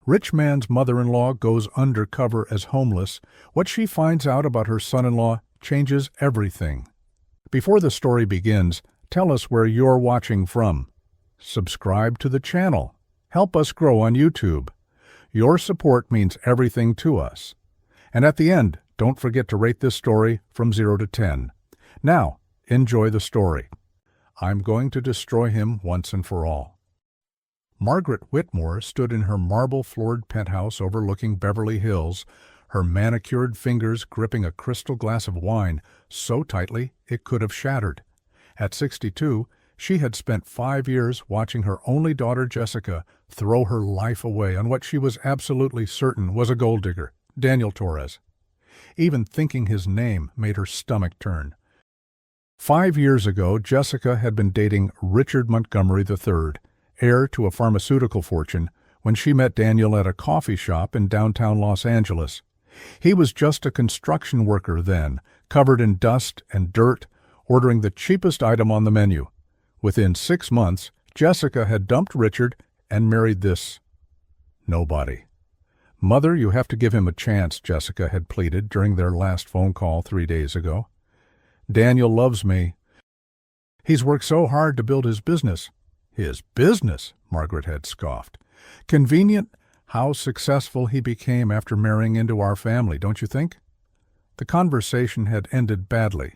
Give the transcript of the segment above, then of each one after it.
Rich man's mother-in-law goes undercover as homeless. What she finds out about her son-in-law changes everything. Before the story begins, tell us where you're watching from. Subscribe to the channel. Help us grow on YouTube. Your support means everything to us. And at the end, don't forget to rate this story from 0 to 10. Now, enjoy the story. I'm going to destroy him once and for all. Margaret Whitmore stood in her marble-floored penthouse overlooking Beverly Hills, her manicured fingers gripping a crystal glass of wine so tightly it could have shattered. At 62, she had spent 5 years watching her only daughter Jessica throw her life away on what she was absolutely certain was a gold digger, Daniel Torres. Even thinking his name made her stomach turn. 5 years ago, Jessica had been dating Richard Montgomery III, heir to a pharmaceutical fortune, when she met Daniel at a coffee shop in downtown Los Angeles. He was just a construction worker then, covered in dust and dirt, ordering the cheapest item on the menu. Within 6 months, Jessica had dumped Richard and married this nobody. "Mother, you have to give him a chance," Jessica had pleaded during their last phone call 3 days ago. "Daniel loves me. He's worked so hard to build his business." "His business?" Margaret had scoffed. "Convenient how successful he became after marrying into our family, don't you think?" The conversation had ended badly,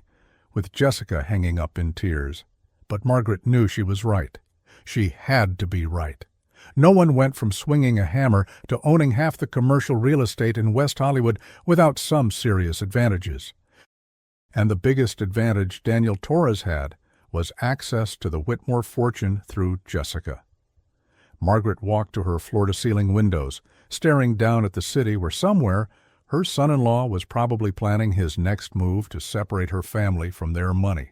with Jessica hanging up in tears. But Margaret knew she was right. She had to be right. No one went from swinging a hammer to owning half the commercial real estate in West Hollywood without some serious advantages. And the biggest advantage Daniel Torres had was access to the Whitmore fortune through Jessica. Margaret walked to her floor-to-ceiling windows, staring down at the city where somewhere her son-in-law was probably planning his next move to separate her family from their money.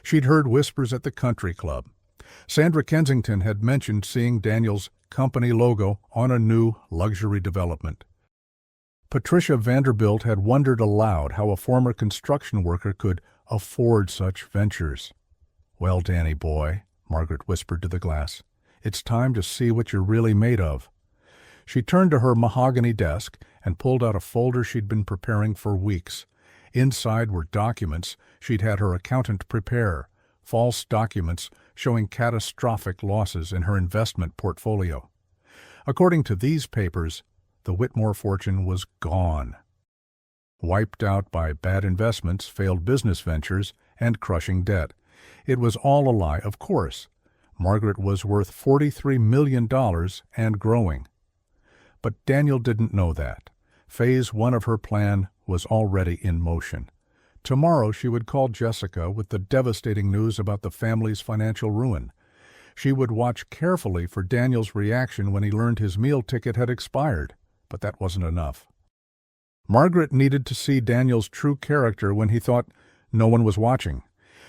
She'd heard whispers at the country club. Sandra Kensington had mentioned seeing Daniel's company logo on a new luxury development. Patricia Vanderbilt had wondered aloud how a former construction worker could afford such ventures. "Well, Danny boy," Margaret whispered to the glass, "it's time to see what you're really made of." She turned to her mahogany desk and pulled out a folder she'd been preparing for weeks. Inside were documents she'd had her accountant prepare, false documents showing catastrophic losses in her investment portfolio. According to these papers, the Whitmore fortune was gone. Wiped out by bad investments, failed business ventures, and crushing debt. It was all a lie, of course. Margaret was worth $43 million and growing. But Daniel didn't know that. Phase 1 of her plan was already in motion. Tomorrow she would call Jessica with the devastating news about the family's financial ruin. She would watch carefully for Daniel's reaction when he learned his meal ticket had expired, but that wasn't enough. Margaret needed to see Daniel's true character when he thought no one was watching.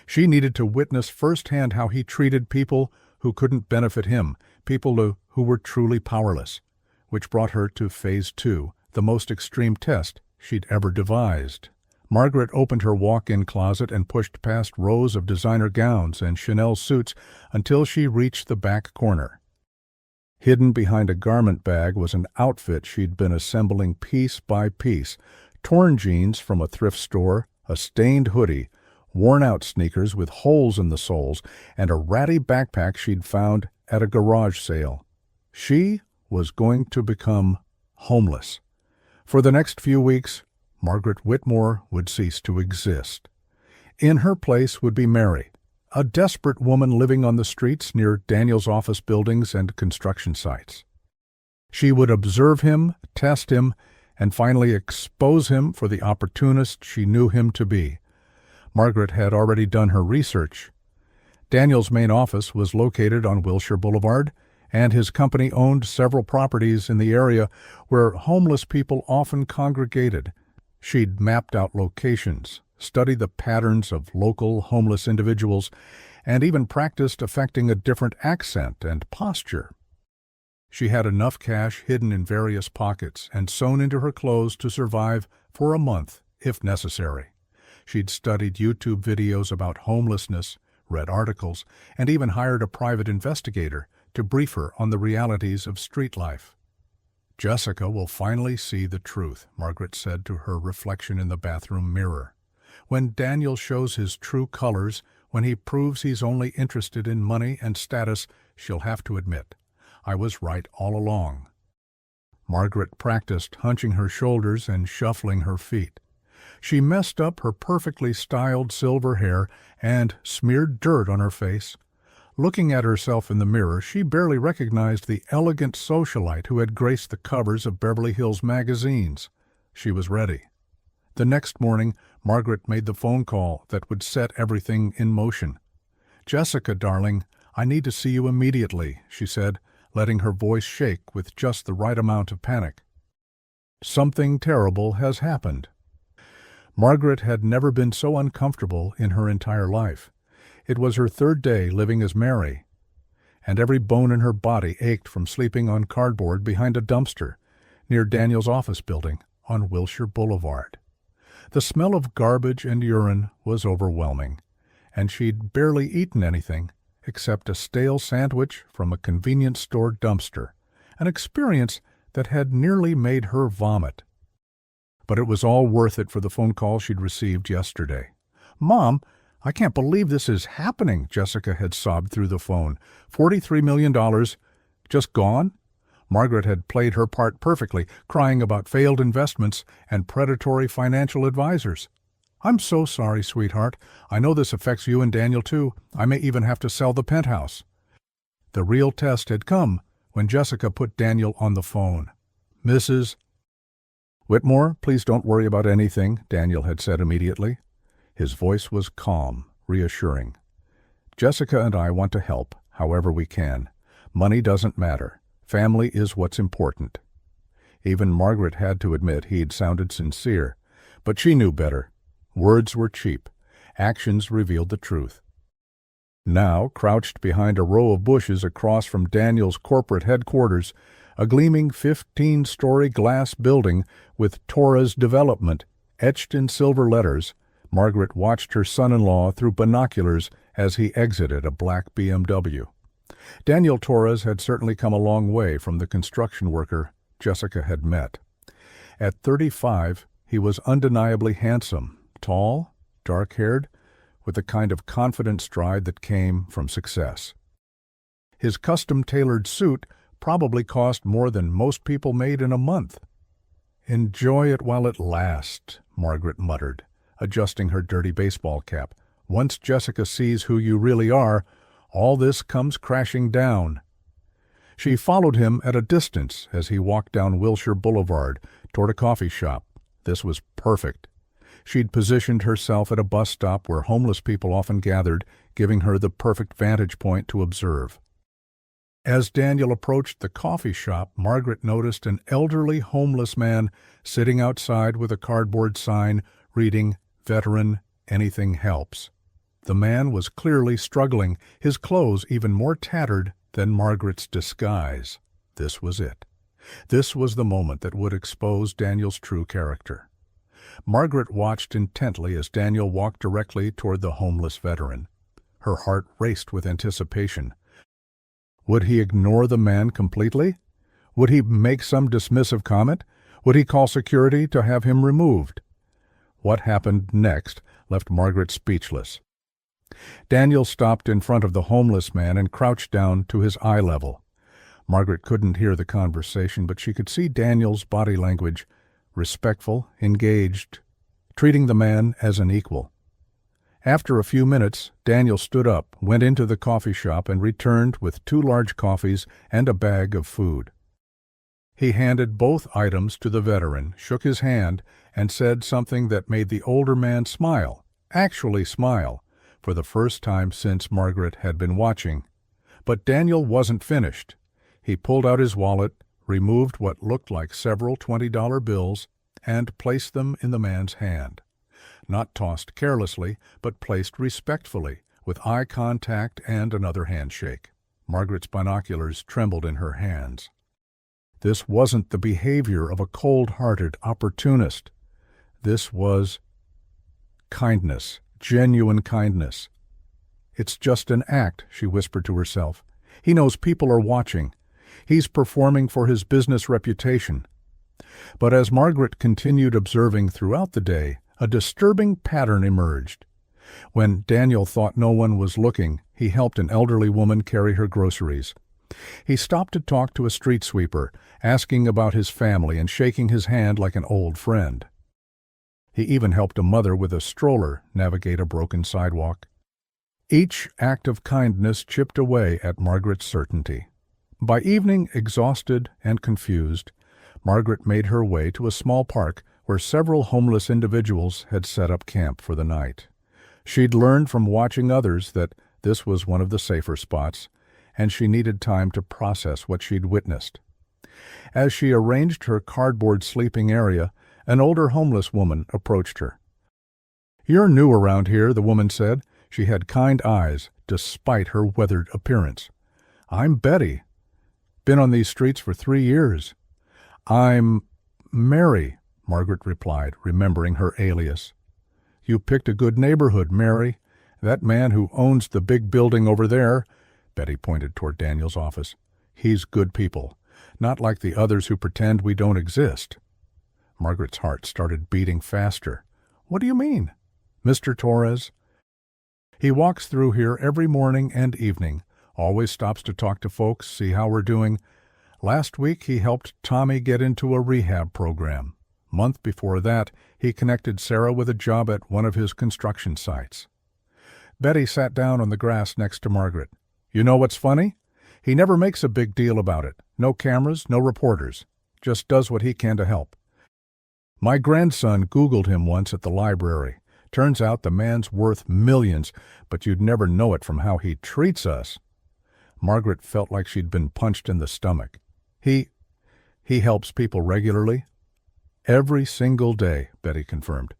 She needed to witness firsthand how he treated people who couldn't benefit him, people who were truly powerless, which brought her to Phase 2, the most extreme test she'd ever devised. Margaret opened her walk-in closet and pushed past rows of designer gowns and Chanel suits until she reached the back corner. Hidden behind a garment bag was an outfit she'd been assembling piece by piece: torn jeans from a thrift store, a stained hoodie, worn-out sneakers with holes in the soles, and a ratty backpack she'd found at a garage sale. She was going to become homeless. For the next few weeks, Margaret Whitmore would cease to exist. In her place would be Mary, a desperate woman living on the streets near Daniel's office buildings and construction sites. She would observe him, test him, and finally expose him for the opportunist she knew him to be. Margaret had already done her research. Daniel's main office was located on Wilshire Boulevard, and his company owned several properties in the area where homeless people often congregated. She'd mapped out locations, studied the patterns of local homeless individuals, and even practiced affecting a different accent and posture. She had enough cash hidden in various pockets and sewn into her clothes to survive for a month, if necessary. She'd studied YouTube videos about homelessness, read articles, and even hired a private investigator to brief her on the realities of street life. Jessica will finally see the truth, Margaret said to her reflection in the bathroom mirror. When Daniel shows his true colors, when he proves he's only interested in money and status, she'll have to admit, I was right all along. Margaret practiced hunching her shoulders and shuffling her feet. She messed up her perfectly styled silver hair and smeared dirt on her face. Looking at herself in the mirror, she barely recognized the elegant socialite who had graced the covers of Beverly Hills magazines. She was ready. The next morning, Margaret made the phone call that would set everything in motion. "Jessica, darling, I need to see you immediately," she said, letting her voice shake with just the right amount of panic. "Something terrible has happened." Margaret had never been so uncomfortable in her entire life. It was her third day living as Mary, and every bone in her body ached from sleeping on cardboard behind a dumpster near Daniel's office building on Wilshire Boulevard. The smell of garbage and urine was overwhelming, and she'd barely eaten anything except a stale sandwich from a convenience store dumpster, an experience that had nearly made her vomit. But it was all worth it for the phone call she'd received yesterday. "Mom, I can't believe this is happening," Jessica had sobbed through the phone. $43 million just gone? Margaret had played her part perfectly, crying about failed investments and predatory financial advisors. "I'm so sorry, sweetheart. I know this affects you and Daniel too. I may even have to sell the penthouse." The real test had come when Jessica put Daniel on the phone. "Mrs. Whitmore, please don't worry about anything," Daniel had said immediately. His voice was calm, reassuring. "Jessica and I want to help, however we can. Money doesn't matter. Family is what's important." Even Margaret had to admit he'd sounded sincere, but she knew better. Words were cheap. Actions revealed the truth. Now, crouched behind a row of bushes across from Daniel's corporate headquarters, a gleaming 15-story glass building with Torres Development etched in silver letters, Margaret watched her son-in-law through binoculars as he exited a black BMW. Daniel Torres had certainly come a long way from the construction worker Jessica had met. At 35, he was undeniably handsome, tall, dark-haired, with the kind of confident stride that came from success. His custom-tailored suit probably cost more than most people made in a month. "Enjoy it while it lasts," Margaret muttered, adjusting her dirty baseball cap. "Once Jessica sees who you really are, all this comes crashing down." She followed him at a distance as he walked down Wilshire Boulevard toward a coffee shop. This was perfect. She'd positioned herself at a bus stop where homeless people often gathered, giving her the perfect vantage point to observe. As Daniel approached the coffee shop, Margaret noticed an elderly homeless man sitting outside with a cardboard sign reading, "Veteran, anything helps." The man was clearly struggling, his clothes even more tattered than Margaret's disguise. This was it. This was the moment that would expose Daniel's true character. Margaret watched intently as Daniel walked directly toward the homeless veteran. Her heart raced with anticipation. Would he ignore the man completely? Would he make some dismissive comment? Would he call security to have him removed? What happened next left Margaret speechless. Daniel stopped in front of the homeless man and crouched down to his eye level. Margaret couldn't hear the conversation, but she could see Daniel's body language, respectful, engaged, treating the man as an equal. After a few minutes, Daniel stood up, went into the coffee shop, and returned with 2 large coffees and a bag of food. He handed both items to the veteran, shook his hand, and said something that made the older man smile, actually smile, for the first time since Margaret had been watching. But Daniel wasn't finished. He pulled out his wallet, removed what looked like several $20 bills, and placed them in the man's hand. Not tossed carelessly, but placed respectfully, with eye contact and another handshake. Margaret's binoculars trembled in her hands. This wasn't the behavior of a cold-hearted opportunist. This was kindness, genuine kindness. "It's just an act," she whispered to herself. "He knows people are watching. He's performing for his business reputation. But as Margaret continued observing throughout the day, a disturbing pattern emerged. When Daniel thought no one was looking, he helped an elderly woman carry her groceries. He stopped to talk to a street sweeper, asking about his family and shaking his hand like an old friend. He even helped a mother with a stroller navigate a broken sidewalk. Each act of kindness chipped away at Margaret's certainty. By evening, exhausted and confused, Margaret made her way to a small park where several homeless individuals had set up camp for the night. She'd learned from watching others that this was one of the safer spots, and she needed time to process what she'd witnessed. As she arranged her cardboard sleeping area, an older homeless woman approached her. "You're new around here," the woman said. She had kind eyes, despite her weathered appearance. "I'm Betty. Been on these streets for 3 years." "I'm Mary," Margaret replied, remembering her alias. "You picked a good neighborhood, Mary. That man who owns the big building over there," Betty pointed toward Daniel's office, "he's good people, not like the others who pretend we don't exist." Margaret's heart started beating faster. "What do you mean?" "Mr. Torres. He walks through here every morning and evening, always stops to talk to folks, see how we're doing. Last week he helped Tommy get into a rehab program. Month before that, he connected Sarah with a job at one of his construction sites." Betty sat down on the grass next to Margaret. "You know what's funny? He never makes a big deal about it. No cameras, no reporters. Just does what he can to help. My grandson Googled him once at the library. Turns out the man's worth millions, but you'd never know it from how he treats us." Margaret felt like she'd been punched in the stomach. He helps people regularly?" "Every single day," Betty confirmed.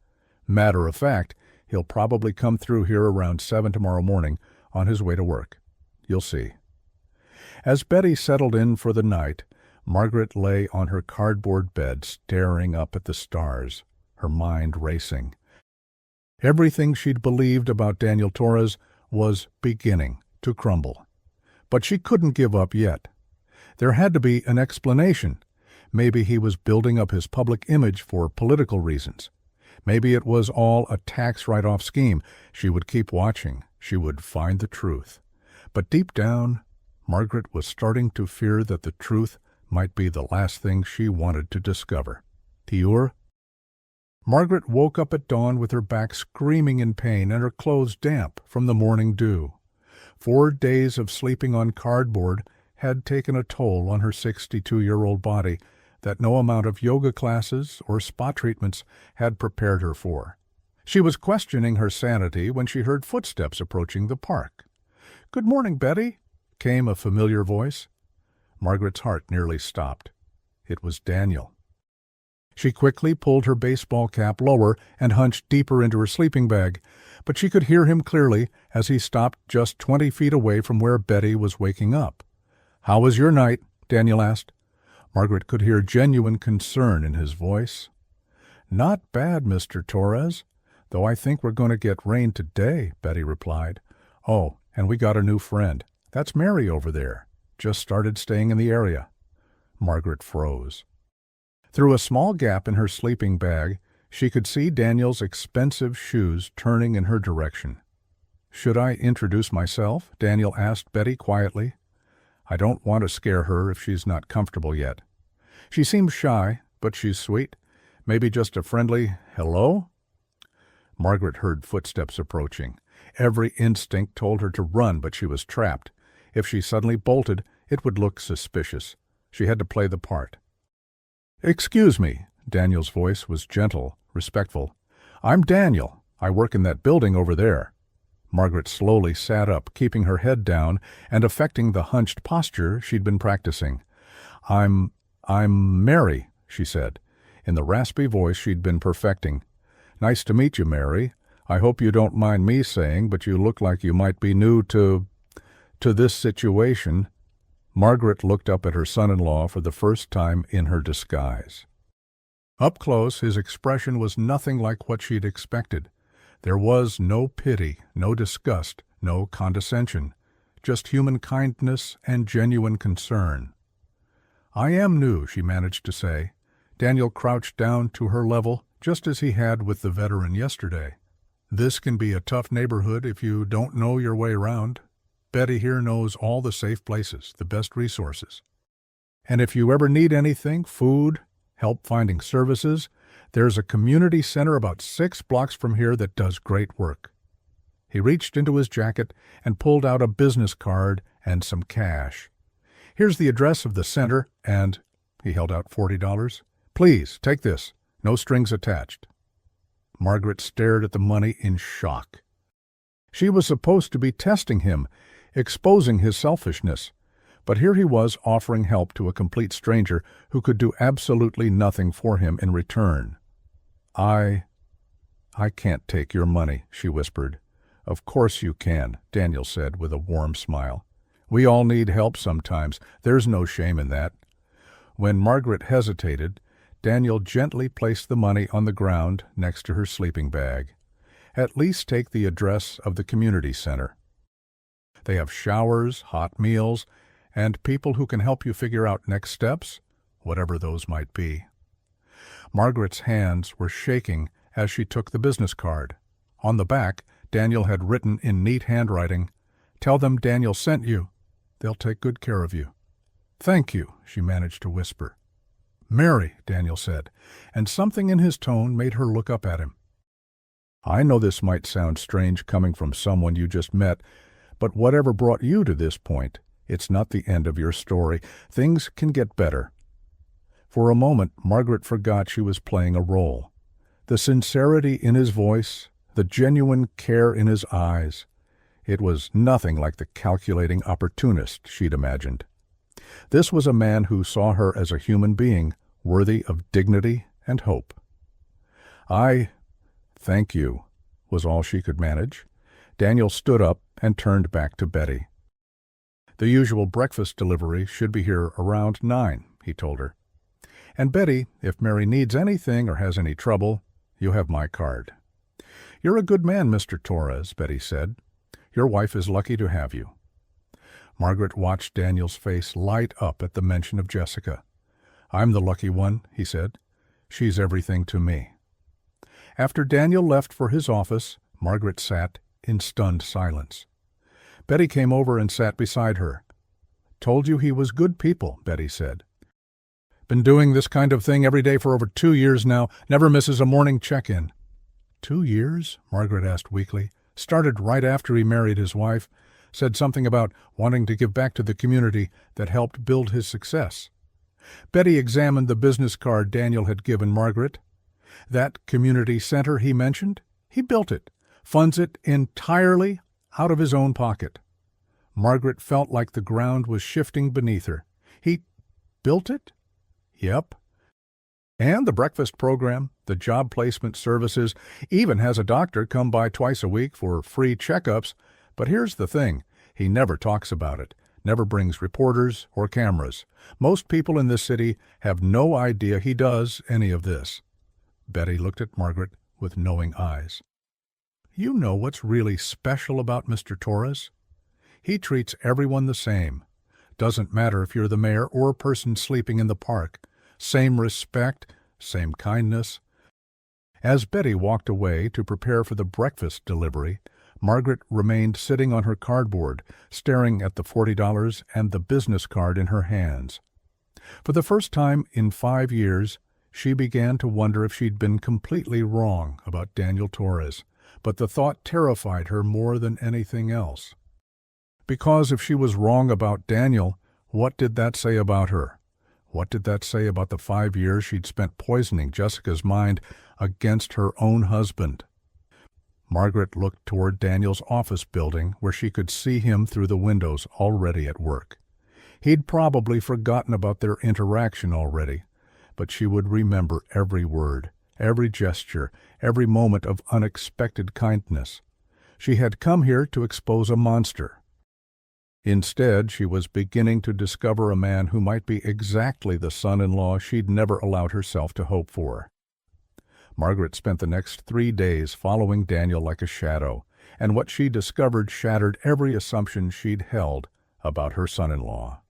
"Matter of fact, he'll probably come through here around 7 tomorrow morning on his way to work. You'll see." As Betty settled in for the night, Margaret lay on her cardboard bed staring up at the stars, her mind racing. Everything she'd believed about Daniel Torres was beginning to crumble. But she couldn't give up yet. There had to be an explanation. Maybe he was building up his public image for political reasons. Maybe it was all a tax write-off scheme. She would keep watching. She would find the truth. But deep down, Margaret was starting to fear that the truth might be the last thing she wanted to discover. "Tiur?" Margaret woke up at dawn with her back screaming in pain and her clothes damp from the morning dew. 4 days of sleeping on cardboard had taken a toll on her 62-year-old body that no amount of yoga classes or spa treatments had prepared her for. She was questioning her sanity when she heard footsteps approaching the park. "Good morning, Betty," came a familiar voice. Margaret's heart nearly stopped. It was Daniel. She quickly pulled her baseball cap lower and hunched deeper into her sleeping bag, but she could hear him clearly as he stopped just 20 feet away from where Betty was waking up. "How was your night?" Daniel asked. Margaret could hear genuine concern in his voice. "Not bad, Mr. Torres, though I think we're going to get rain today," Betty replied. "Oh, and we got a new friend. That's Mary over there. Just started staying in the area." Margaret froze. Through a small gap in her sleeping bag, she could see Daniel's expensive shoes turning in her direction. "Should I introduce myself?" Daniel asked Betty quietly. "I don't want to scare her if she's not comfortable yet. She seems shy, but she's sweet. Maybe just a friendly hello?" Margaret heard footsteps approaching. Every instinct told her to run, but she was trapped. If she suddenly bolted, it would look suspicious. She had to play the part. "Excuse me," Daniel's voice was gentle, respectful. "I'm Daniel. I work in that building over there." Margaret slowly sat up, keeping her head down and affecting the hunched posture she'd been practicing. I'm Mary," she said, in the raspy voice she'd been perfecting. "Nice to meet you, Mary. I hope you don't mind me saying, but you look like you might be new to this situation." Margaret looked up at her son-in-law for the first time in her disguise. Up close, his expression was nothing like what she'd expected. There was no pity, no disgust, no condescension, just human kindness and genuine concern. "I am new," she managed to say. Daniel crouched down to her level, just as he had with the veteran yesterday. "This can be a tough neighborhood if you don't know your way around. Betty here knows all the safe places, the best resources. And if you ever need anything, food, help finding services, there's a community center about 6 blocks from here that does great work." He reached into his jacket and pulled out a business card and some cash. "Here's the address of the center, and," he held out $40. "Please, take this. No strings attached." Margaret stared at the money in shock. She was supposed to be testing him, exposing his selfishness. But here he was offering help to a complete stranger who could do absolutely nothing for him in return. I can't take your money," she whispered. "Of course you can," Daniel said with a warm smile. "We all need help sometimes. There's no shame in that." When Margaret hesitated, Daniel gently placed the money on the ground next to her sleeping bag. "At least take the address of the community center. They have showers, hot meals, and people who can help you figure out next steps, whatever those might be." Margaret's hands were shaking as she took the business card. On the back, Daniel had written in neat handwriting, "Tell them Daniel sent you. They'll take good care of you." "Thank you," she managed to whisper. "Mary," Daniel said, and something in his tone made her look up at him. "I know this might sound strange coming from someone you just met, but whatever brought you to this point, it's not the end of your story. Things can get better." For a moment, Margaret forgot she was playing a role. The sincerity in his voice, the genuine care in his eyes. It was nothing like the calculating opportunist she'd imagined. This was a man who saw her as a human being, worthy of dignity and hope. "I thank you," was all she could manage. Daniel stood up and turned back to Betty. "The usual breakfast delivery should be here around 9, he told her. "And Betty, if Mary needs anything or has any trouble, you have my card." "You're a good man, Mr. Torres," Betty said. "Your wife is lucky to have you." Margaret watched Daniel's face light up at the mention of Jessica. "I'm the lucky one," he said. "She's everything to me." After Daniel left for his office, Margaret sat in stunned silence. Betty came over and sat beside her. "Told you he was good people," Betty said. "Been doing this kind of thing every day for over 2 years now. Never misses a morning check-in." 2 years? Margaret asked weakly. "Started right after he married his wife. Said something about wanting to give back to the community that helped build his success." Betty examined the business card Daniel had given Margaret. "That community center he mentioned? He built it. Funds it entirely out of his own pocket." Margaret felt like the ground was shifting beneath her. "He built it?" "Yep. And the breakfast program, the job placement services, even has a doctor come by twice a week for free checkups. But here's the thing, he never talks about it, never brings reporters or cameras. Most people in this city have no idea he does any of this." Betty looked at Margaret with knowing eyes. "You know what's really special about Mr. Torres? He treats everyone the same. Doesn't matter if you're the mayor or a person sleeping in the park. Same respect, same kindness." As Betty walked away to prepare for the breakfast delivery, Margaret remained sitting on her cardboard, staring at the $40 and the business card in her hands. For the first time in 5 years, she began to wonder if she'd been completely wrong about Daniel Torres, but the thought terrified her more than anything else. Because if she was wrong about Daniel, what did that say about her? What did that say about the 5 years she'd spent poisoning Jessica's mind against her own husband? Margaret looked toward Daniel's office building, where she could see him through the windows already at work. He'd probably forgotten about their interaction already, but she would remember every word, every gesture, every moment of unexpected kindness. She had come here to expose a monster. Instead, she was beginning to discover a man who might be exactly the son-in-law she'd never allowed herself to hope for. Margaret spent the next 3 days following Daniel like a shadow, and what she discovered shattered every assumption she'd held about her son-in-law.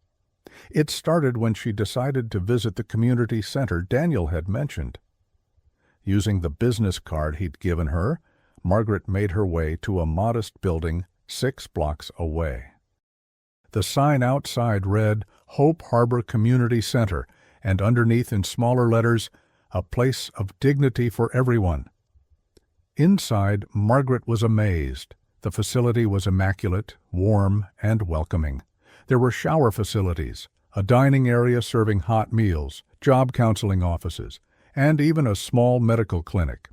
It started when she decided to visit the community center Daniel had mentioned. Using the business card he'd given her, Margaret made her way to a modest building 6 blocks away. The sign outside read Hope Harbor Community Center, and underneath in smaller letters, a place of dignity for everyone. Inside, Margaret was amazed. The facility was immaculate, warm, and welcoming. There were shower facilities, a dining area serving hot meals, job counseling offices, and even a small medical clinic.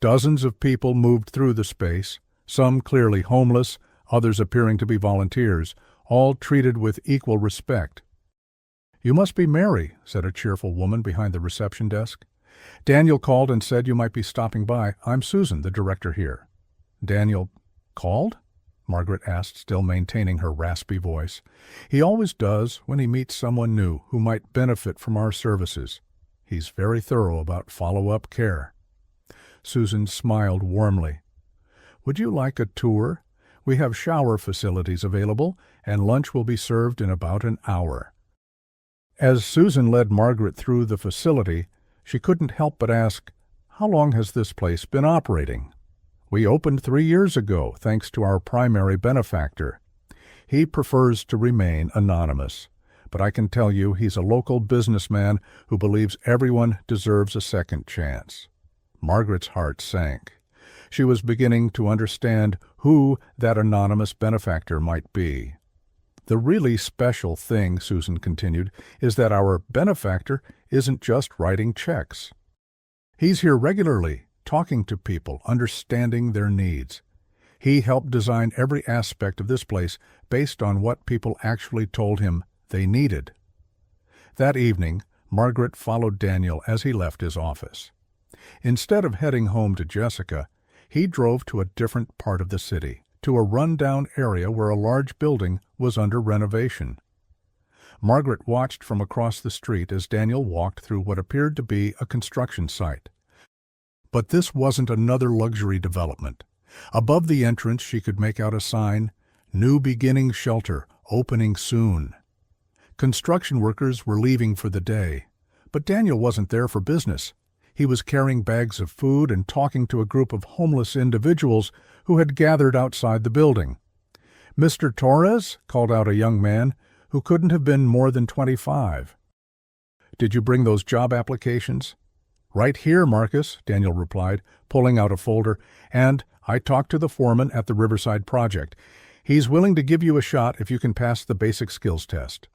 Dozens of people moved through the space, some clearly homeless, others appearing to be volunteers, all treated with equal respect. "You must be Mary," said a cheerful woman behind the reception desk. "Daniel called and said you might be stopping by. I'm Susan, the director here." "Daniel called?" Margaret asked, still maintaining her raspy voice. "He always does when he meets someone new who might benefit from our services. He's very thorough about follow-up care." Susan smiled warmly. "Would you like a tour? We have shower facilities available, and lunch will be served in about an hour." As Susan led Margaret through the facility, she couldn't help but ask, "How long has this place been operating?" "We opened 3 years ago, thanks to our primary benefactor. He prefers to remain anonymous, but I can tell you he's a local businessman who believes everyone deserves a second chance." Margaret's heart sank. She was beginning to understand who that anonymous benefactor might be. "The really special thing," Susan continued, "is that our benefactor isn't just writing checks. He's here regularly, talking to people, understanding their needs. He helped design every aspect of this place based on what people actually told him they needed." That evening, Margaret followed Daniel as he left his office. Instead of heading home to Jessica, he drove to a different part of the city, to a run-down area where a large building was under renovation. Margaret watched from across the street as Daniel walked through what appeared to be a construction site. But this wasn't another luxury development. Above the entrance she could make out a sign, "New Beginning Shelter, opening soon." Construction workers were leaving for the day, but Daniel wasn't there for business. He was carrying bags of food and talking to a group of homeless individuals who had gathered outside the building. "Mr. Torres?" called out a young man who couldn't have been more than 25. "Did you bring those job applications?" "Right here, Marcus," Daniel replied, pulling out a folder, "and I talked to the foreman at the Riverside project. He's willing to give you a shot if you can pass the basic skills test."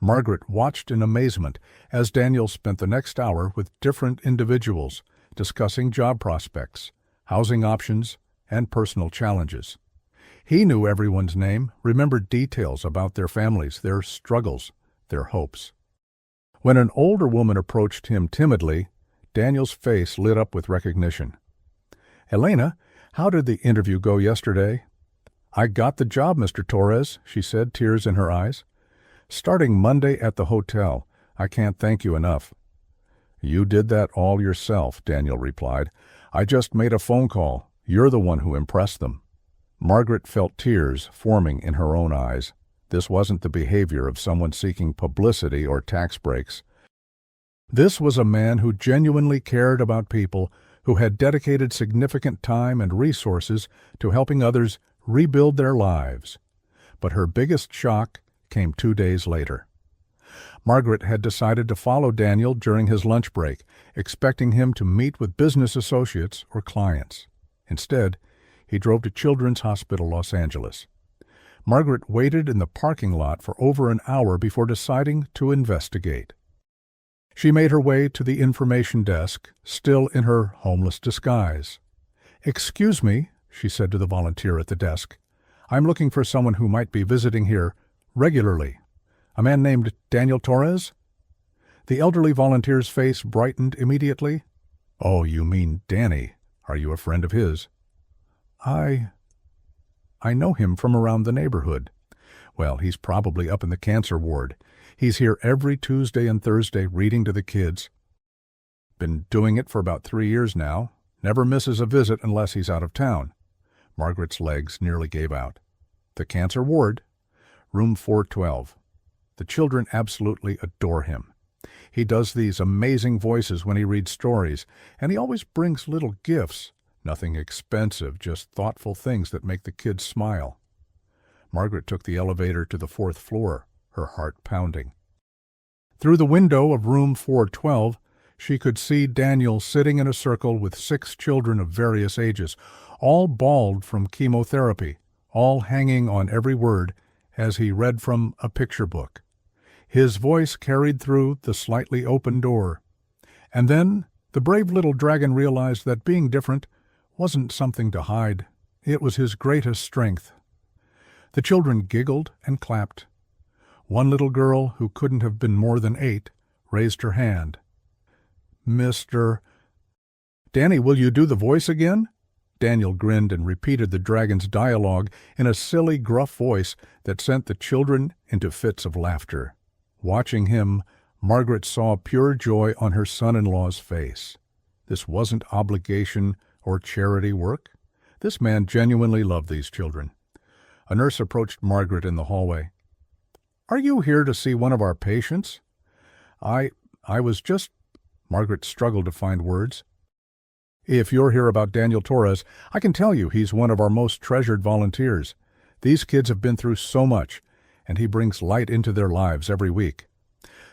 Margaret watched in amazement as Daniel spent the next hour with different individuals, discussing job prospects, housing options, and personal challenges. He knew everyone's name, remembered details about their families, their struggles, their hopes. When an older woman approached him timidly, Daniel's face lit up with recognition. "Elena, how did the interview go yesterday?" "I got the job, Mr. Torres," she said, tears in her eyes. "Starting Monday at the hotel. I can't thank you enough." "You did that all yourself," Daniel replied. "I just made a phone call. You're the one who impressed them." Margaret felt tears forming in her own eyes. This wasn't the behavior of someone seeking publicity or tax breaks. This was a man who genuinely cared about people, who had dedicated significant time and resources to helping others rebuild their lives. But her biggest shock came 2 days later. Margaret had decided to follow Daniel during his lunch break, expecting him to meet with business associates or clients. Instead, he drove to Children's Hospital Los Angeles. Margaret waited in the parking lot for over an hour before deciding to investigate. She made her way to the information desk, still in her homeless disguise. "Excuse me," she said to the volunteer at the desk. "I'm looking for someone who might be visiting here regularly. A man named Daniel Torres?" The elderly volunteer's face brightened immediately. "Oh, you mean Danny. Are you a friend of his?" I know him from around the neighborhood." "Well, he's probably up in the cancer ward. He's here every Tuesday and Thursday reading to the kids. Been doing it for about 3 years now. Never misses a visit unless he's out of town." Margaret's legs nearly gave out. "The cancer ward? Room 412. The children absolutely adore him. He does these amazing voices when he reads stories, and he always brings little gifts. Nothing expensive, just thoughtful things that make the kids smile. Margaret took the elevator to the 4th floor, her heart pounding. Through the window of room 412, she could see Daniel sitting in a circle with 6 children of various ages, all bald from chemotherapy, all hanging on every word as he read from a picture book. His voice carried through the slightly open door. And then the brave little dragon realized that being different wasn't something to hide. It was his greatest strength. The children giggled and clapped. One little girl, who couldn't have been more than 8, raised her hand. Mr. Danny, will you do the voice again? Daniel grinned and repeated the dragon's dialogue in a silly, gruff voice that sent the children into fits of laughter. Watching him, Margaret saw pure joy on her son-in-law's face. This wasn't obligation or charity work. This man genuinely loved these children. A nurse approached Margaret in the hallway. "Are you here to see one of our patients?" I was just..." Margaret struggled to find words. "If you're here about Daniel Torres, I can tell you he's one of our most treasured volunteers. These kids have been through so much, and he brings light into their lives every week.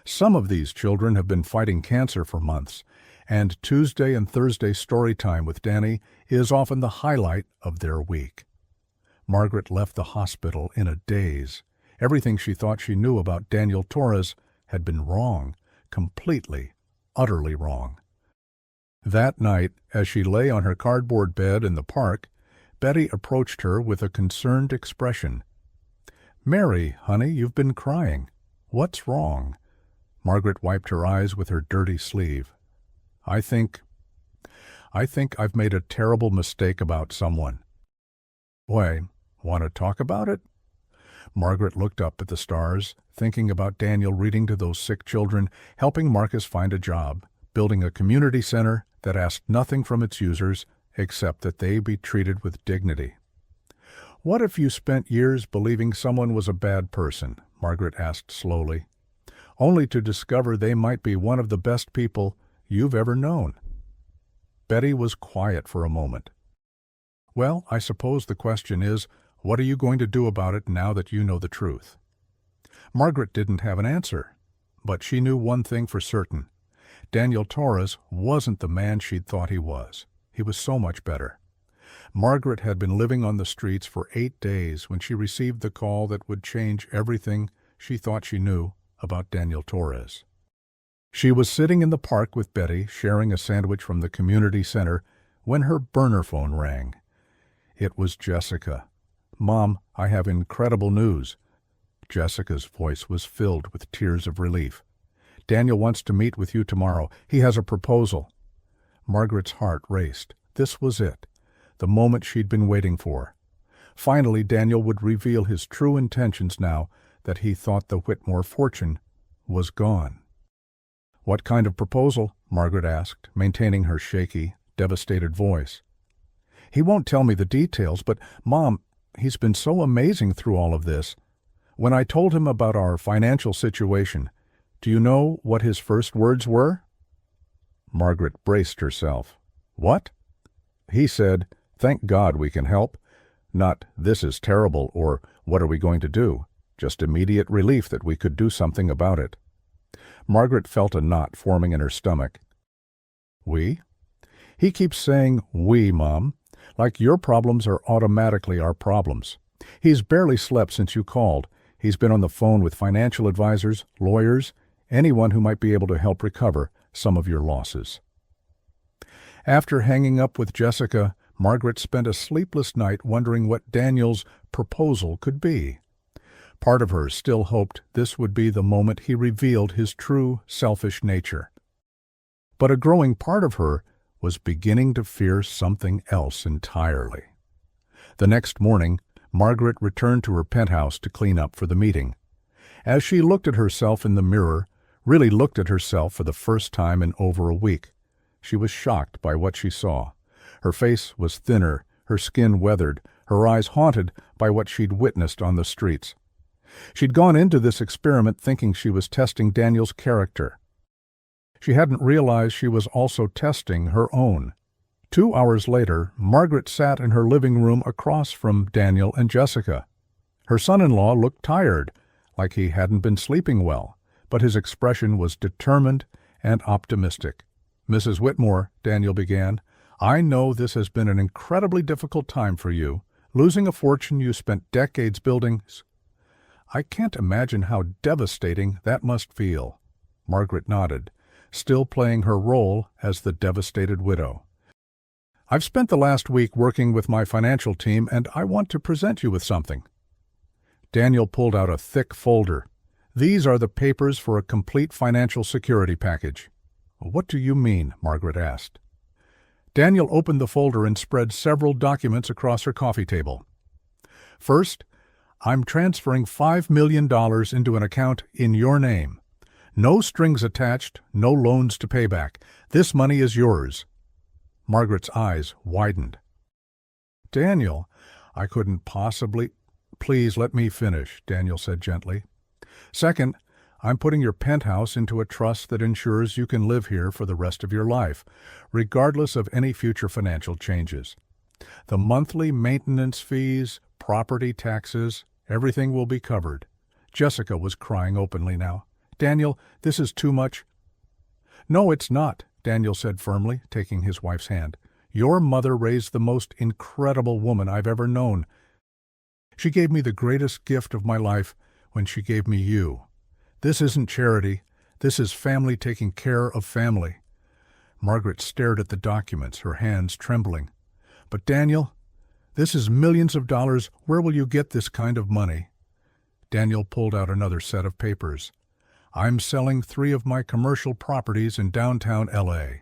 Some of these children have been fighting cancer for months, and Tuesday and Thursday story time with Danny is often the highlight of their week." Margaret left the hospital in a daze. Everything she thought she knew about Daniel Torres had been wrong, completely, utterly wrong. That night, as she lay on her cardboard bed in the park, Betty approached her with a concerned expression. "Mary, honey, you've been crying. What's wrong?" Margaret wiped her eyes with her dirty sleeve. I think I've made a terrible mistake about someone." "Why, want to talk about it?" Margaret looked up at the stars, thinking about Daniel reading to those sick children, helping Marcus find a job, building a community center that asked nothing from its users except that they be treated with dignity. "What if you spent years believing someone was a bad person?" Margaret asked slowly, "only to discover they might be one of the best people you've ever known?" Betty was quiet for a moment. "Well, I suppose the question is, what are you going to do about it now that you know the truth?" Margaret didn't have an answer, but she knew one thing for certain. Daniel Torres wasn't the man she'd thought he was. He was so much better. Margaret had been living on the streets for 8 days when she received the call that would change everything she thought she knew about Daniel Torres. She was sitting in the park with Betty, sharing a sandwich from the community center, when her burner phone rang. It was Jessica. "Mom, I have incredible news." Jessica's voice was filled with tears of relief. "Daniel wants to meet with you tomorrow. He has a proposal." Margaret's heart raced. This was it, the moment she'd been waiting for. Finally, Daniel would reveal his true intentions now that he thought the Whitmore fortune was gone. "What kind of proposal?" Margaret asked, maintaining her shaky, devastated voice. "He won't tell me the details, but, Mom, he's been so amazing through all of this. When I told him about our financial situation, do you know what his first words were?" Margaret braced herself. "What?" "He said, 'Thank God we can help.' Not, 'This is terrible,' or 'What are we going to do?' Just immediate relief that we could do something about it." Margaret felt a knot forming in her stomach. "We?" "He keeps saying 'we,' Mom, like your problems are automatically our problems. He's barely slept since you called. He's been on the phone with financial advisors, lawyers, anyone who might be able to help recover some of your losses." After hanging up with Jessica, Margaret spent a sleepless night wondering what Daniel's proposal could be. Part of her still hoped this would be the moment he revealed his true selfish nature. But a growing part of her was beginning to fear something else entirely. The next morning, Margaret returned to her penthouse to clean up for the meeting. As she looked at herself in the mirror, really looked at herself for the first time in over a week, she was shocked by what she saw. Her face was thinner, her skin weathered, her eyes haunted by what she'd witnessed on the streets. She'd gone into this experiment thinking she was testing Daniel's character. She hadn't realized she was also testing her own. 2 hours later, Margaret sat in her living room across from Daniel and Jessica. Her son-in-law looked tired, like he hadn't been sleeping well, but his expression was determined and optimistic. "Mrs. Whitmore," Daniel began, "I know this has been an incredibly difficult time for you, losing a fortune you spent decades building. I can't imagine how devastating that must feel." Margaret nodded, still playing her role as the devastated widow. "I've spent the last week working with my financial team, and I want to present you with something." Daniel pulled out a thick folder. "These are the papers for a complete financial security package." "What do you mean?" Margaret asked. Daniel opened the folder and spread several documents across her coffee table. "First, I'm transferring $5 million into an account in your name. No strings attached, no loans to pay back. This money is yours." Margaret's eyes widened. "Daniel, I couldn't possibly—" "Please let me finish," Daniel said gently. "Second, I'm putting your penthouse into a trust that ensures you can live here for the rest of your life, regardless of any future financial changes. The monthly maintenance fees, property taxes, everything will be covered." Jessica was crying openly now. "Daniel, this is too much." "No, it's not," Daniel said firmly, taking his wife's hand. "Your mother raised the most incredible woman I've ever known. She gave me the greatest gift of my life when she gave me you. This isn't charity. This is family taking care of family." Margaret stared at the documents, her hands trembling. "But Daniel, this is millions of dollars. Where will you get this kind of money?" Daniel pulled out another set of papers. "I'm selling 3 of my commercial properties in downtown L.A.,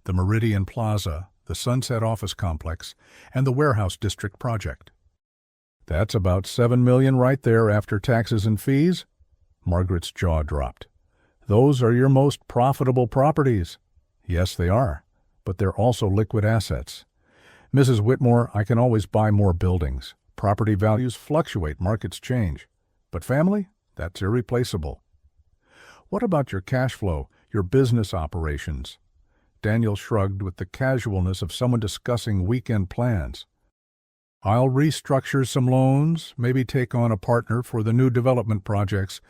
the Meridian Plaza, the Sunset Office Complex, and the Warehouse District project." "That's about $7 million right there after taxes and fees?" Margaret's jaw dropped. "Those are your most profitable properties." "Yes, they are, but they're also liquid assets. Mrs. Whitmore, I can always buy more buildings. Property values fluctuate, markets change. But family? That's irreplaceable." "What about your cash flow, your business operations?" Daniel shrugged with the casualness of someone discussing weekend plans. "I'll restructure some loans, maybe take on a partner for the new development projects.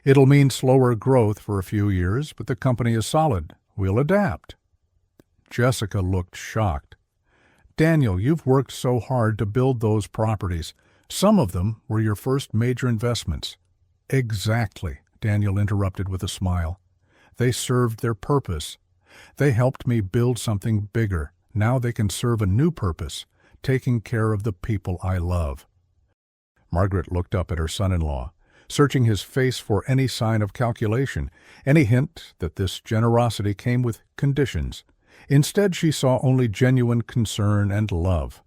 It'll mean slower growth for a few years, but the company is solid. We'll adapt." Jessica looked shocked. "Daniel, you've worked so hard to build those properties. Some of them were your first major investments." "Exactly," Daniel interrupted with a smile. "They served their purpose. They helped me build something bigger. Now they can serve a new purpose, taking care of the people I love." Margaret looked up at her son-in-law, searching his face for any sign of calculation, any hint that this generosity came with conditions. Instead, she saw only genuine concern and love.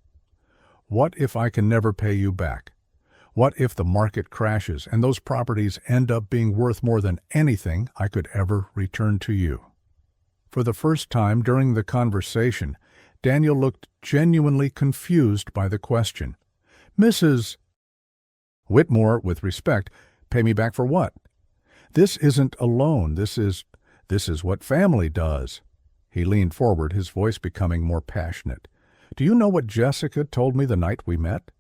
"What if I can never pay you back? What if the market crashes and those properties end up being worth more than anything I could ever return to you?" For the first time during the conversation, Daniel looked genuinely confused by the question. "Mrs. Whitmore, with respect, pay me back for what? This isn't a loan. This is what family does." He leaned forward, his voice becoming more passionate. "Do you know what Jessica told me the night we met?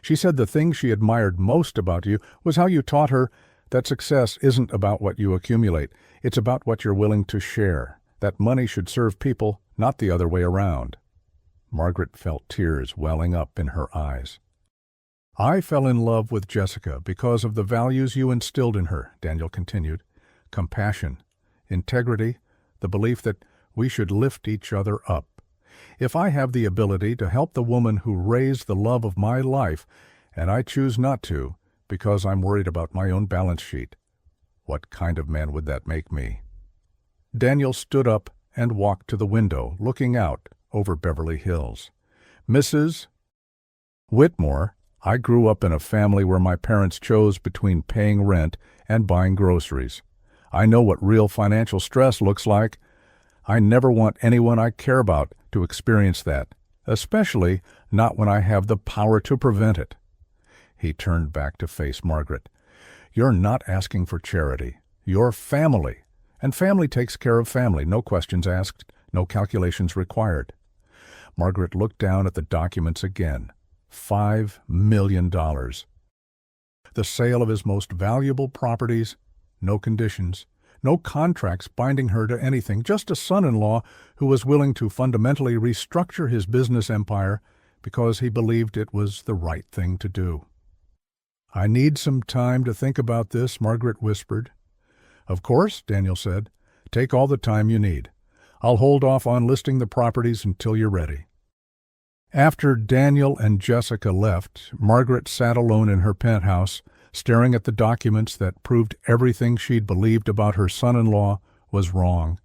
She said the thing she admired most about you was how you taught her that success isn't about what you accumulate. It's about what you're willing to share. That money should serve people, not the other way around." Margaret felt tears welling up in her eyes. "I fell in love with Jessica because of the values you instilled in her," Daniel continued. "Compassion, integrity, the belief that we should lift each other up. If I have the ability to help the woman who raised the love of my life, and I choose not to because I'm worried about my own balance sheet, what kind of man would that make me?" Daniel stood up and walked to the window, looking out over Beverly Hills. "Mrs. Whitmore, I grew up in a family where my parents chose between paying rent and buying groceries. I know what real financial stress looks like. I never want anyone I care about to experience that, especially not when I have the power to prevent it." He turned back to face Margaret. You're not asking for charity. You're family. And family takes care of family, no questions asked, no calculations required. Margaret looked down at the documents again. $5 million. The sale of his most valuable properties, no conditions, no contracts binding her to anything, just a son-in-law who was willing to fundamentally restructure his business empire because he believed it was the right thing to do. "I need some time to think about this," Margaret whispered. "Of course," Daniel said. "Take all the time you need. I'll hold off on listing the properties until you're ready." After Daniel and Jessica left, Margaret sat alone in her penthouse, staring at the documents that proved everything she'd believed about her son-in-law was wrong.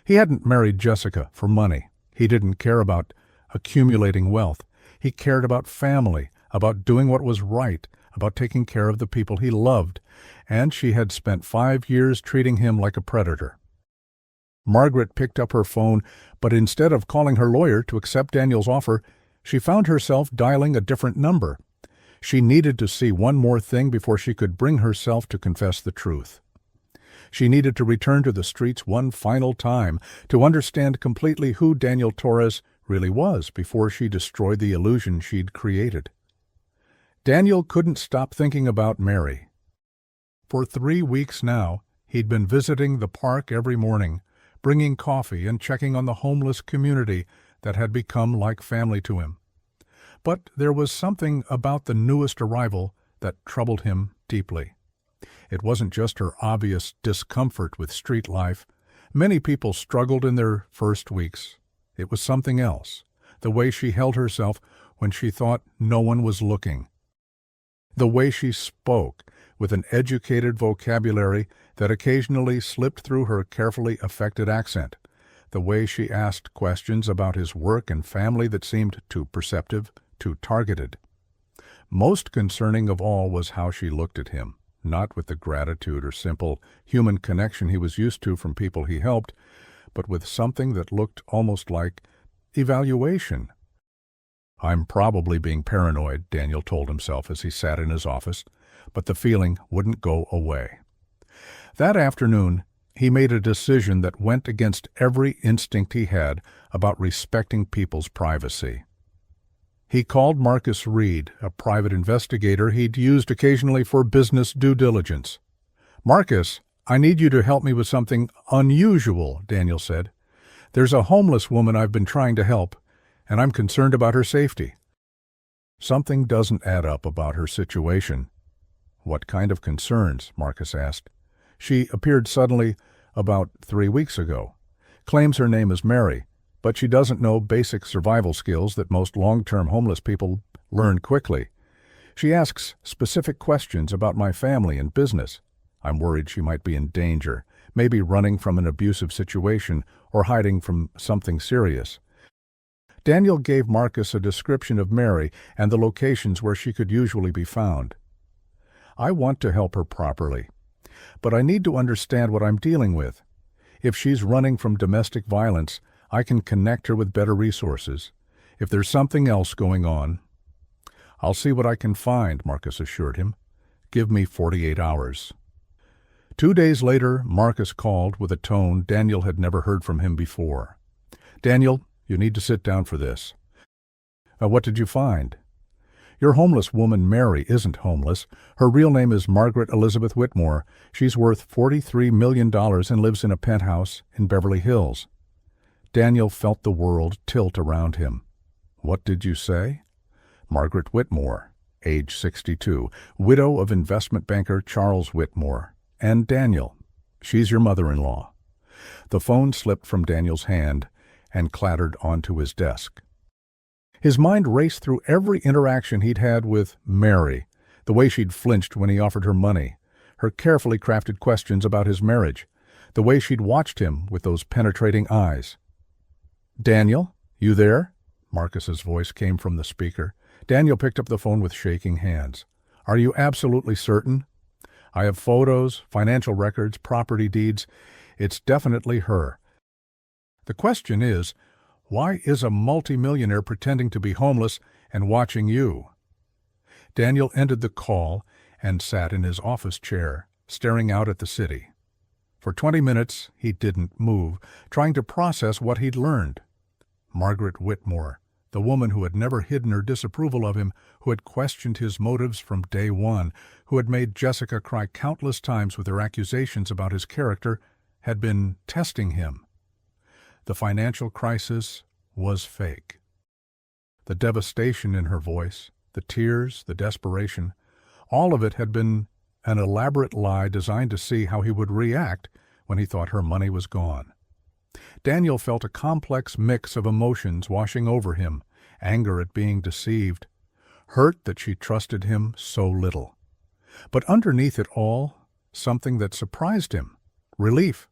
He hadn't married Jessica for money. He didn't care about accumulating wealth. He cared about family, about doing what was right, about taking care of the people he loved, and she had spent 5 years treating him like a predator. Margaret picked up her phone, but instead of calling her lawyer to accept Daniel's offer, she found herself dialing a different number. She needed to see one more thing before she could bring herself to confess the truth. She needed to return to the streets one final time to understand completely who Daniel Torres really was before she destroyed the illusion she'd created. Daniel couldn't stop thinking about Mary. For 3 weeks now, he'd been visiting the park every morning, bringing coffee and checking on the homeless community that had become like family to him. But there was something about the newest arrival that troubled him deeply. It wasn't just her obvious discomfort with street life. Many people struggled in their first weeks. It was something else, the way she held herself when she thought no one was looking. The way she spoke, with an educated vocabulary that occasionally slipped through her carefully affected accent. The way she asked questions about his work and family that seemed too perceptive, too targeted. Most concerning of all was how she looked at him, not with the gratitude or simple human connection he was used to from people he helped, but with something that looked almost like evaluation. "I'm probably being paranoid," Daniel told himself as he sat in his office, but the feeling wouldn't go away. That afternoon, he made a decision that went against every instinct he had about respecting people's privacy. He called Marcus Reed, a private investigator he'd used occasionally for business due diligence. "Marcus, I need you to help me with something unusual," Daniel said. "There's a homeless woman I've been trying to help, and I'm concerned about her safety." "Something doesn't add up about her situation." "What kind of concerns?" Marcus asked. "She appeared suddenly about 3 weeks ago. Claims her name is Mary, but she doesn't know basic survival skills that most long-term homeless people learn quickly. She asks specific questions about my family and business. I'm worried she might be in danger, maybe running from an abusive situation or hiding from something serious." Daniel gave Marcus a description of Mary and the locations where she could usually be found. "I want to help her properly, but I need to understand what I'm dealing with. If she's running from domestic violence, I can connect her with better resources. If there's something else going on—" "I'll see what I can find," Marcus assured him. "Give me 48 hours." 2 days later, Marcus called with a tone Daniel had never heard from him before. "Daniel, you need to sit down for this." What did you find?" "Your homeless woman Mary isn't homeless. Her real name is Margaret Elizabeth Whitmore. She's worth $43 million and lives in a penthouse in Beverly Hills." Daniel felt the world tilt around him. "What did you say?" "Margaret Whitmore, age 62, widow of investment banker Charles Whitmore. And Daniel, she's your mother-in-law." The phone slipped from Daniel's hand and clattered onto his desk. His mind raced through every interaction he'd had with Mary, the way she'd flinched when he offered her money, her carefully crafted questions about his marriage, the way she'd watched him with those penetrating eyes. "Daniel, you there?" Marcus's voice came from the speaker. Daniel picked up the phone with shaking hands. "Are you absolutely certain?" "I have photos, financial records, property deeds. It's definitely her. The question is, why is a multimillionaire pretending to be homeless and watching you?" Daniel ended the call and sat in his office chair, staring out at the city. For 20 minutes he didn't move, trying to process what he'd learned. Margaret Whitmore, the woman who had never hidden her disapproval of him, who had questioned his motives from day one, who had made Jessica cry countless times with her accusations about his character, had been testing him. The financial crisis was fake. The devastation in her voice, the tears, the desperation, all of it had been an elaborate lie designed to see how he would react when he thought her money was gone. Daniel felt a complex mix of emotions washing over him, anger at being deceived, hurt that she trusted him so little. But underneath it all, something that surprised him, relief.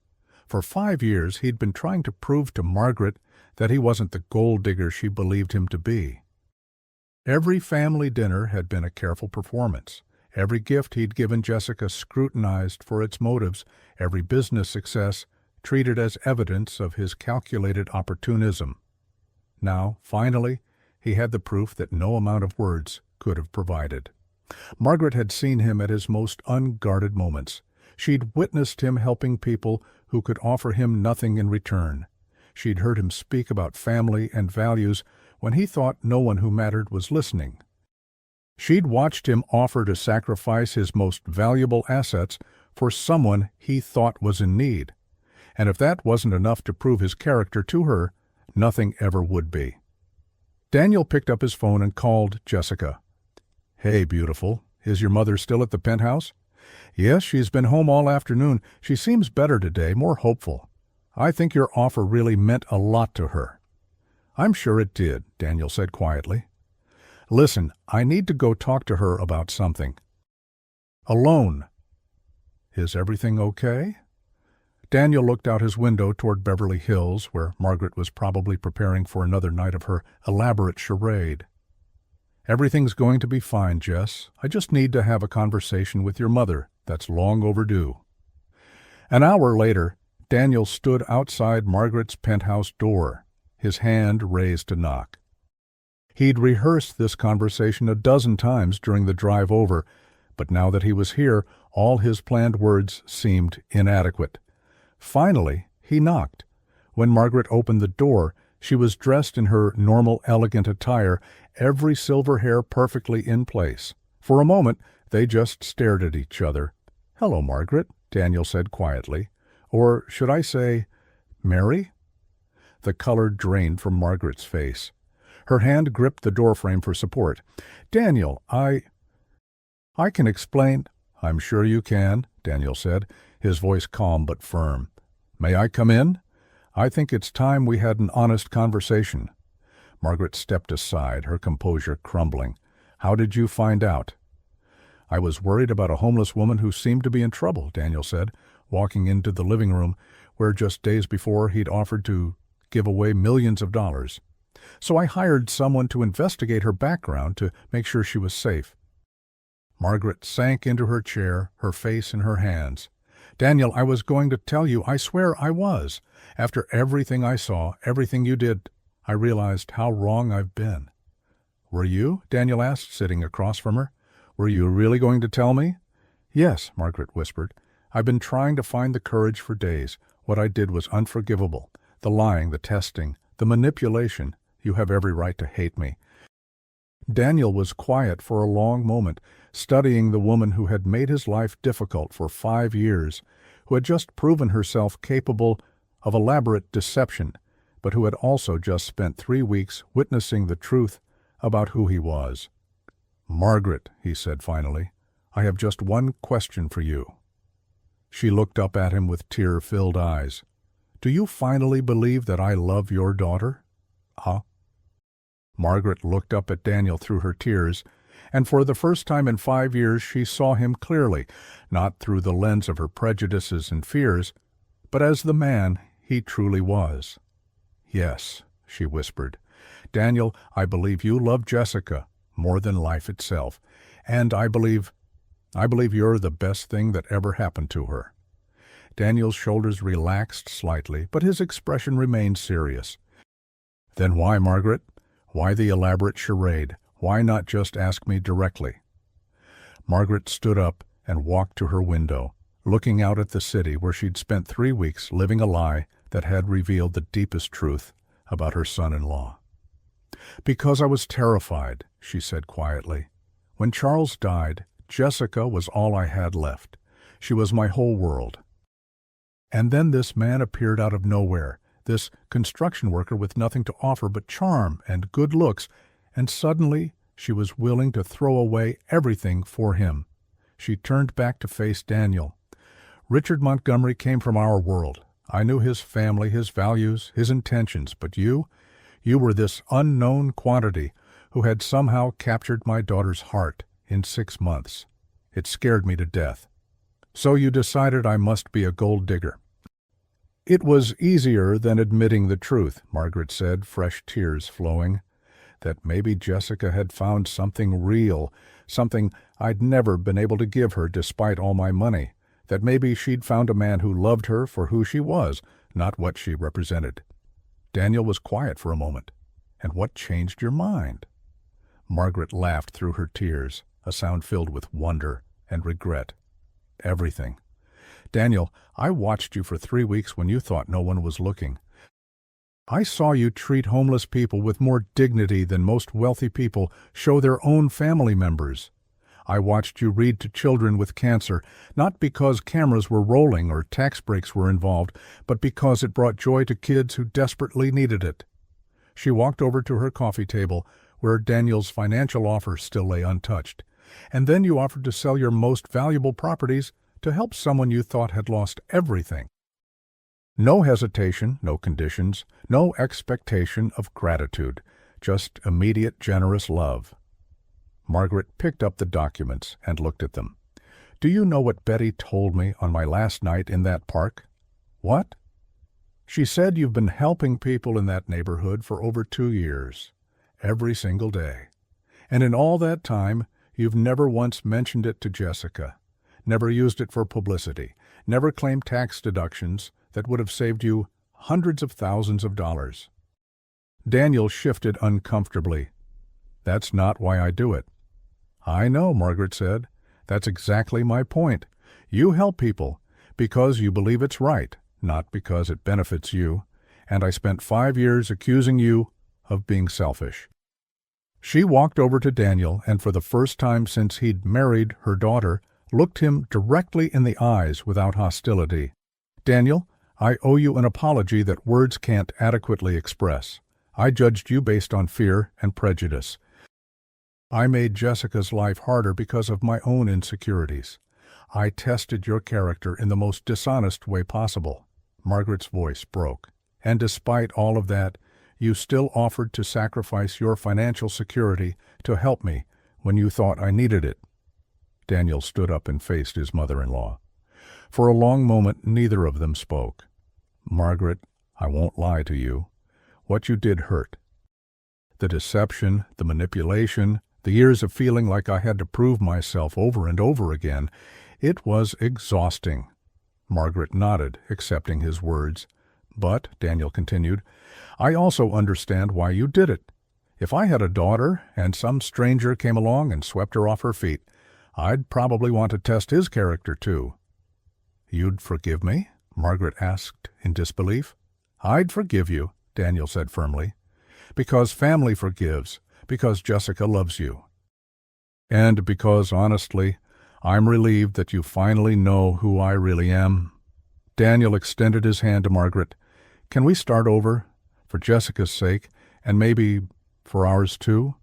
For 5 years he'd been trying to prove to Margaret that he wasn't the gold digger she believed him to be. Every family dinner had been a careful performance. Every gift he'd given Jessica scrutinized for its motives, every business success treated as evidence of his calculated opportunism. Now, finally, he had the proof that no amount of words could have provided. Margaret had seen him at his most unguarded moments. She'd witnessed him helping people who could offer him nothing in return. She'd heard him speak about family and values when he thought no one who mattered was listening. She'd watched him offer to sacrifice his most valuable assets for someone he thought was in need. And if that wasn't enough to prove his character to her, nothing ever would be. Daniel picked up his phone and called Jessica. "Hey, beautiful, is your mother still at the penthouse?" "Yes, she's been home all afternoon. She seems better today, more hopeful. I think your offer really meant a lot to her." "I'm sure it did," Daniel said quietly. "Listen, I need to go talk to her about something. Alone." "Is everything okay?" Daniel looked out his window toward Beverly Hills, where Margaret was probably preparing for another night of her elaborate charade. "Everything's going to be fine, Jess. I just need to have a conversation with your mother. That's long overdue." An hour later, Daniel stood outside Margaret's penthouse door, his hand raised to knock. He'd rehearsed this conversation a dozen times during the drive over, but now that he was here, all his planned words seemed inadequate. Finally, he knocked. When Margaret opened the door, she was dressed in her normal, elegant attire, every silver hair perfectly in place. For a moment, they just stared at each other. "Hello, Margaret," Daniel said quietly. "Or should I say, Mary?" The color drained from Margaret's face. Her hand gripped the doorframe for support. "Daniel, I can explain." "I'm sure you can," Daniel said, his voice calm but firm. "May I come in? I think it's time we had an honest conversation." Margaret stepped aside, her composure crumbling. "How did you find out?" "I was worried about a homeless woman who seemed to be in trouble," Daniel said, walking into the living room, where just days before he'd offered to give away millions of dollars. "So I hired someone to investigate her background to make sure she was safe." Margaret sank into her chair, her face in her hands. "Daniel, I was going to tell you, I swear I was. After everything I saw, everything you did, I realized how wrong I've been." "Were you?" Daniel asked, sitting across from her. "Were you really going to tell me?" "Yes," Margaret whispered. "I've been trying to find the courage for days. What I did was unforgivable. The lying, the testing, the manipulation. You have every right to hate me." Daniel was quiet for a long moment, studying the woman who had made his life difficult for 5 years, who had just proven herself capable of elaborate deception, but who had also just spent 3 weeks witnessing the truth about who he was. "Margaret," he said finally, "I have just one question for you." She looked up at him with tear-filled eyes. "Do you finally believe that I love your daughter?" "Huh?" Margaret looked up at Daniel through her tears, and for the first time in 5 years she saw him clearly, not through the lens of her prejudices and fears, but as the man he truly was. "Yes," she whispered. "Daniel, I believe you love Jessica more than life itself, and I believe you're the best thing that ever happened to her." Daniel's shoulders relaxed slightly, but his expression remained serious. "Then why, Margaret? Why the elaborate charade? Why not just ask me directly?" Margaret stood up and walked to her window, looking out at the city where she'd spent 3 weeks living a lie that had revealed the deepest truth about her son-in-law. "Because I was terrified," she said quietly. "When Charles died, Jessica was all I had left. She was my whole world. And then this man appeared out of nowhere, this construction worker with nothing to offer but charm and good looks, and suddenly she was willing to throw away everything for him. She turned back to face Daniel. Richard Montgomery came from our world. I knew his family, his values, his intentions, but you were this unknown quantity who had somehow captured my daughter's heart in 6 months. It scared me to death. So you decided I must be a gold digger." "It was easier than admitting the truth," Margaret said, fresh tears flowing. "That maybe Jessica had found something real, something I'd never been able to give her despite all my money. That maybe she'd found a man who loved her for who she was, not what she represented." Daniel was quiet for a moment. "And what changed your mind?" Margaret laughed through her tears, a sound filled with wonder and regret. "Everything. Daniel, I watched you for 3 weeks when you thought no one was looking. I saw you treat homeless people with more dignity than most wealthy people show their own family members. I watched you read to children with cancer, not because cameras were rolling or tax breaks were involved, but because it brought joy to kids who desperately needed it." She walked over to her coffee table, where Daniel's financial offer still lay untouched. "And then you offered to sell your most valuable properties to help someone you thought had lost everything. No hesitation, no conditions, no expectation of gratitude, just immediate generous love." Margaret picked up the documents and looked at them. "Do you know what Betty told me on my last night in that park?" "What?" "She said you've been helping people in that neighborhood for over 2 years, every single day. And in all that time, you've never once mentioned it to Jessica, never used it for publicity, never claimed tax deductions that would have saved you hundreds of thousands of dollars." Daniel shifted uncomfortably. "That's not why I do it." "I know," Margaret said. "That's exactly my point. You help people because you believe it's right, not because it benefits you. And I spent 5 years accusing you of being selfish." She walked over to Daniel and for the first time since he'd married her daughter, looked him directly in the eyes without hostility. "Daniel, I owe you an apology that words can't adequately express. I judged you based on fear and prejudice. I made Jessica's life harder because of my own insecurities. I tested your character in the most dishonest way possible." Margaret's voice broke. "And despite all of that, you still offered to sacrifice your financial security to help me when you thought I needed it." Daniel stood up and faced his mother-in-law. For a long moment, neither of them spoke. "Margaret, I won't lie to you. What you did hurt. The deception, the manipulation, the years of feeling like I had to prove myself over and over again, it was exhausting." Margaret nodded, accepting his words. "But," Daniel continued, "I also understand why you did it. If I had a daughter and some stranger came along and swept her off her feet, I'd probably want to test his character too." "You'd forgive me?" Margaret asked in disbelief. "I'd forgive you," Daniel said firmly, "because family forgives, because Jessica loves you. And because, honestly, I'm relieved that you finally know who I really am." Daniel extended his hand to Margaret. "Can we start over, for Jessica's sake, and maybe for ours too?"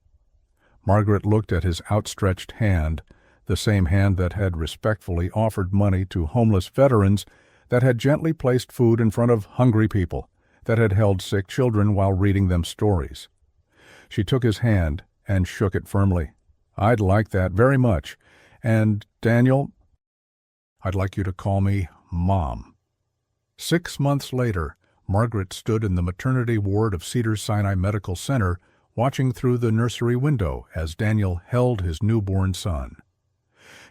Margaret looked at his outstretched hand, the same hand that had respectfully offered money to homeless veterans, that had gently placed food in front of hungry people, that had held sick children while reading them stories. She took his hand and shook it firmly. "I'd like that very much. And, Daniel, I'd like you to call me Mom." 6 months later, Margaret stood in the maternity ward of Cedars-Sinai Medical Center, watching through the nursery window as Daniel held his newborn son.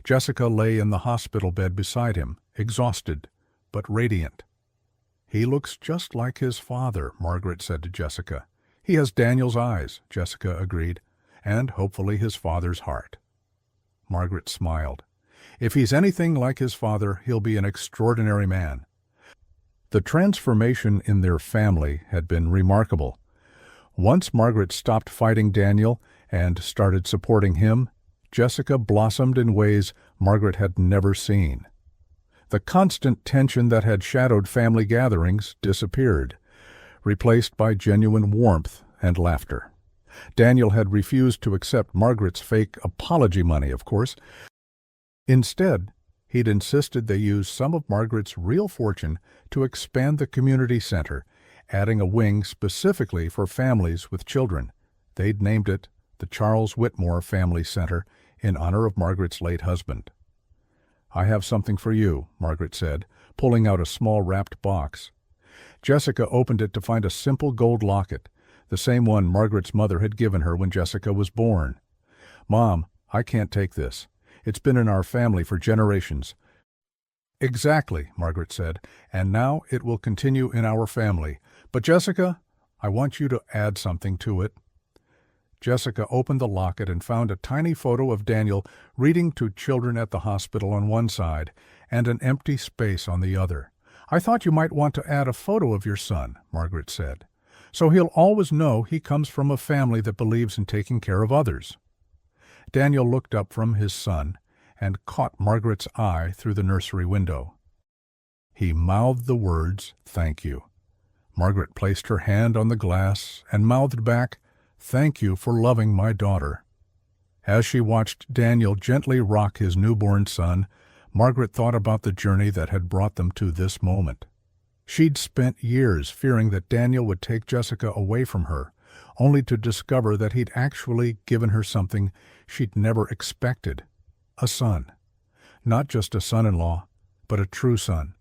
Jessica lay in the hospital bed beside him, exhausted but radiant. "He looks just like his father," Margaret said to Jessica. "He has Daniel's eyes," Jessica agreed, "and hopefully his father's heart." Margaret smiled. "If he's anything like his father, he'll be an extraordinary man." The transformation in their family had been remarkable. Once Margaret stopped fighting Daniel and started supporting him, Jessica blossomed in ways Margaret had never seen. The constant tension that had shadowed family gatherings disappeared, replaced by genuine warmth and laughter. Daniel had refused to accept Margaret's fake apology money, of course. Instead, he'd insisted they use some of Margaret's real fortune to expand the community center, adding a wing specifically for families with children. They'd named it the Charles Whitmore Family Center in honor of Margaret's late husband. "I have something for you," Margaret said, pulling out a small wrapped box. Jessica opened it to find a simple gold locket, the same one Margaret's mother had given her when Jessica was born. "Mom, I can't take this. It's been in our family for generations." "Exactly," Margaret said, "and now it will continue in our family. But Jessica, I want you to add something to it." Jessica opened the locket and found a tiny photo of Daniel reading to children at the hospital on one side and an empty space on the other. "I thought you might want to add a photo of your son," Margaret said, "so he'll always know he comes from a family that believes in taking care of others." Daniel looked up from his son and caught Margaret's eye through the nursery window. He mouthed the words, "Thank you." Margaret placed her hand on the glass and mouthed back, "Thank you for loving my daughter." As she watched Daniel gently rock his newborn son, Margaret thought about the journey that had brought them to this moment. She'd spent years fearing that Daniel would take Jessica away from her, only to discover that he'd actually given her something she'd never expected, a son. Not just a son-in-law, but a true son.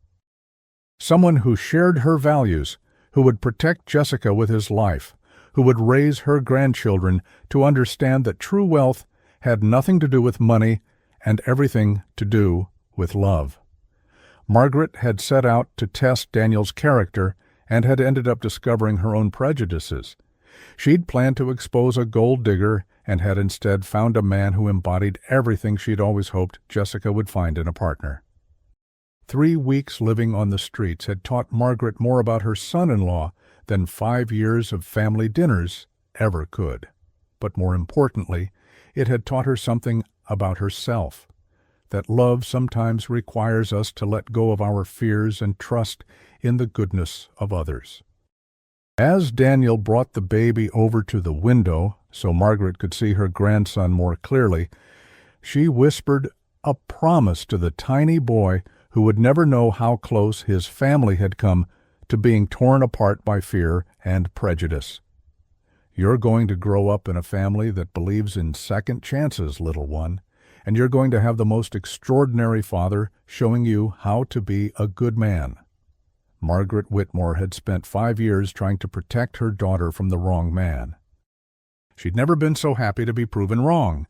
Someone who shared her values, who would protect Jessica with his life, who would raise her grandchildren to understand that true wealth had nothing to do with money and everything to do with love. Margaret had set out to test Daniel's character and had ended up discovering her own prejudices. She'd planned to expose a gold digger and had instead found a man who embodied everything she'd always hoped Jessica would find in a partner. 3 weeks living on the streets had taught Margaret more about her son-in-law than 5 years of family dinners ever could. But more importantly, it had taught her something about herself, that love sometimes requires us to let go of our fears and trust in the goodness of others. As Daniel brought the baby over to the window so Margaret could see her grandson more clearly, she whispered a promise to the tiny boy who would never know how close his family had come to being torn apart by fear and prejudice. "You're going to grow up in a family that believes in second chances, little one, and you're going to have the most extraordinary father showing you how to be a good man." Margaret Whitmore had spent 5 years trying to protect her daughter from the wrong man. She'd never been so happy to be proven wrong,